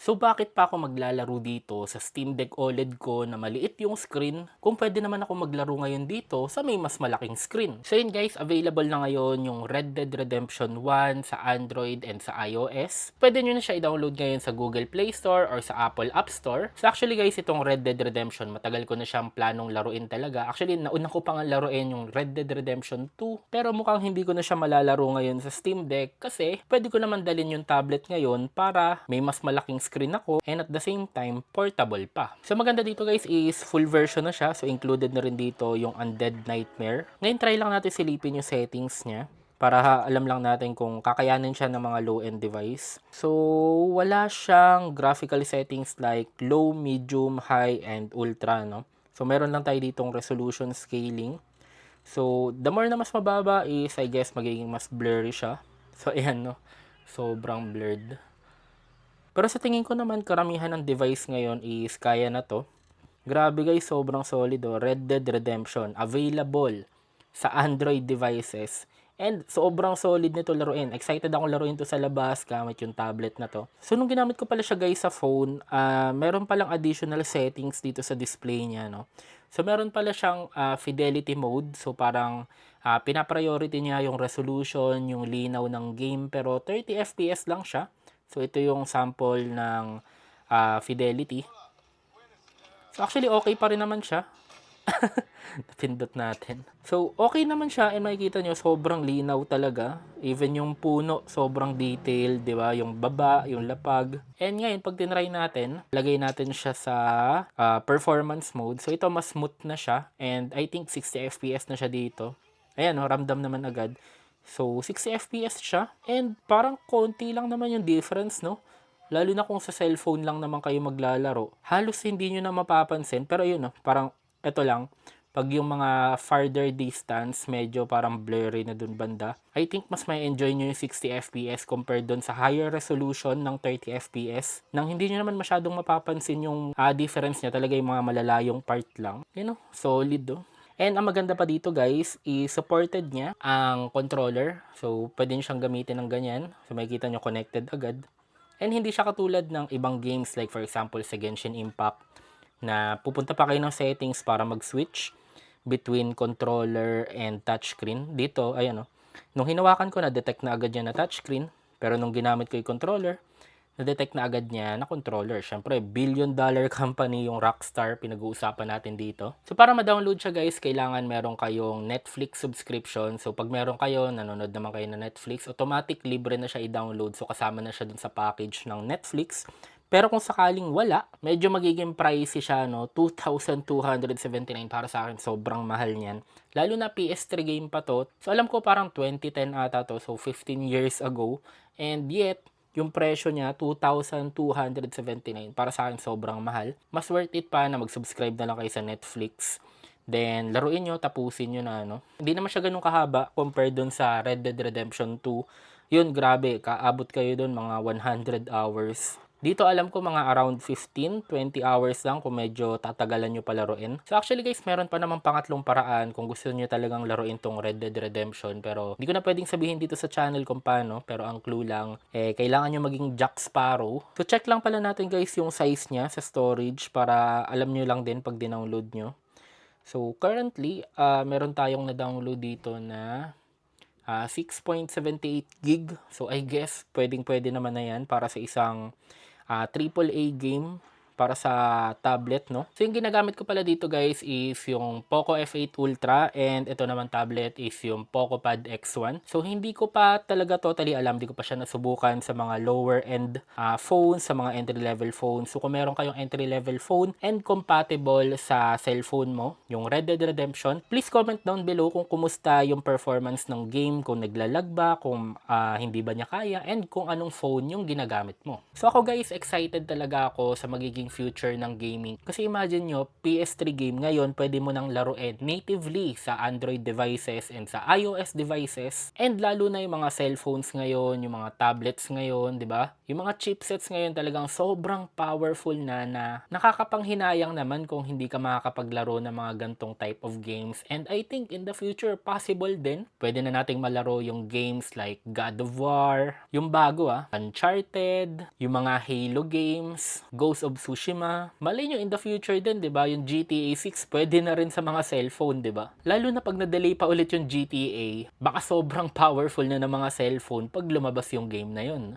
So bakit pa ako maglalaro dito sa Steam Deck OLED ko na maliit yung screen kung pwede naman ako maglaro ngayon dito sa may mas malaking screen? So yun guys, available na ngayon yung Red Dead Redemption 1 sa Android and sa iOS. Pwede nyo na siya i-download ngayon sa Google Play Store or sa Apple App Store. So actually guys, itong Red Dead Redemption, matagal ko na siyang planong laruin talaga. Actually, nauna ko pa nga laruin yung Red Dead Redemption 2. Pero mukhang hindi ko na siya malalaro ngayon sa Steam Deck kasi pwede ko naman dalhin yung tablet ngayon para may mas malaking screen ako and at the same time portable pa. So maganda dito guys is full version na siya, so included na rin dito yung Undead Nightmare. Ngayon try lang natin silipin yung settings niya para alam lang natin kung kakayanin siya ng mga low-end device. So wala siyang graphical settings like low, medium, high, and ultra, no? So meron lang tayo ditong resolution scaling. So the more na mas mababa is I guess magiging mas blurry siya. So ayan, no? Sobrang blurred. Pero sa tingin ko naman, karamihan ng device ngayon is kaya na to. Grabe guys, sobrang solid oh. Red Dead Redemption, available sa Android devices. And sobrang solid nito laruin. Excited akong laruin to sa labas gamit yung tablet na to. So nung ginamit ko pala siya guys sa phone, meron palang additional settings dito sa display niya, no? So meron pala siyang fidelity mode. So parang pinapriority niya yung resolution, yung linaw ng game. Pero 30 FPS lang siya. So, ito yung sample ng fidelity. So, actually, okay pa rin naman siya. Napindot natin. So, okay naman siya and makikita nyo, sobrang linaw talaga. Even yung puno, sobrang detailed, di ba? Yung baba, yung lapag. And ngayon, pag tinry natin, lagay natin siya sa performance mode. So, ito mas smooth na siya. And I think 60 FPS na siya dito. Ayan, ramdam naman agad. So, 60 FPS siya. And parang konti lang naman yung difference, no? Lalo na kung sa cellphone lang naman kayo maglalaro. Halos hindi nyo na mapapansin. Pero yun, no? Parang, eto lang. Pag yung mga farther distance, medyo parang blurry na dun banda. I think mas may enjoy nyo yung 60 FPS compared dun sa higher resolution ng 30 FPS. Nang hindi nyo naman masyadong mapapansin yung difference niya. Talaga yung mga malalayong part lang. You know, solid, oh. And ang maganda pa dito guys, is supported niya ang controller. So, pwede nyo siyang gamitin ng ganyan. So, makikita nyo connected agad. And hindi siya katulad ng ibang games like for example sa Genshin Impact na pupunta pa kayo ng settings para mag-switch between controller and touchscreen. Dito, ayan o. Nung hinawakan ko, na-detect na agad niya na touchscreen. Pero nung ginamit ko yung controller, na-detect na agad niya na controller. Siyempre, billion-dollar company yung Rockstar, pinag-uusapan natin dito. So, para ma-download siya guys, kailangan meron kayong Netflix subscription. So, pag meron kayo, nanonood naman kayo na Netflix, automatic libre na siya i-download. So, kasama na siya dun sa package ng Netflix. Pero kung sakaling wala, medyo magiging pricey siya, no? 2,279 para sa akin, sobrang mahal niyan. Lalo na PS3 game pa to. So, alam ko parang 2010 ata to, so 15 years ago. And yet, yung presyo niya, 2,279. Para sa akin, sobrang mahal. Mas worth it pa na mag-subscribe na lang kayo sa Netflix. Then, laruin nyo, tapusin nyo na, no? Hindi naman siya ganun kahaba compared dun sa Red Dead Redemption 2. Yun, grabe. Kaabot kayo dun mga 100 hours. Dito alam ko mga around 15-20 hours lang kung medyo tatagalan nyo palaruin. So actually guys, meron pa namang pangatlong paraan kung gusto nyo talagang laruin tong Red Dead Redemption. Pero hindi ko na pwedeng sabihin dito sa channel kung paano. Pero ang clue lang, kailangan nyo maging Jack Sparrow. So check lang pala natin guys yung size niya sa storage para alam nyo lang din pag dinownload nyo. So currently, meron tayong na-download dito na 6.78 gig. So I guess pwede naman na yan para sa isang AAA game para sa tablet, no? So, yung ginagamit ko pala dito, guys, is yung Poco F8 Ultra and ito naman tablet is yung Poco Pad X1. So, hindi ko pa talaga totally alam. Hindi ko pa siya nasubukan sa mga lower-end phones, sa mga entry-level phones. So, kung meron kayong entry-level phone and compatible sa cellphone mo, yung Red Dead Redemption, please comment down below kung kumusta yung performance ng game, kung naglalag ba, kung hindi ba niya kaya, and kung anong phone yung ginagamit mo. So, ako, guys, excited talaga ako sa magiging magiging future ng gaming. Kasi imagine nyo, PS3 game ngayon, pwede mo nang laruin natively sa Android devices and sa iOS devices. And lalo na yung mga cellphones ngayon, yung mga tablets ngayon, di ba? Yung mga chipsets ngayon talagang sobrang powerful na nakakapanghinayang naman kung hindi ka makakapaglaro ng mga gantong type of games. And I think in the future, possible din. Pwede na nating malaro yung games like God of War, yung bago Uncharted, yung mga Halo games, Ghost of Tsushima. Malay nyo in the future din, di ba? Yung GTA 6 pwede na rin sa mga cellphone, di ba? Lalo na pag na-delay pa ulit yung GTA, baka sobrang powerful na ng mga cellphone pag lumabas yung game na yun.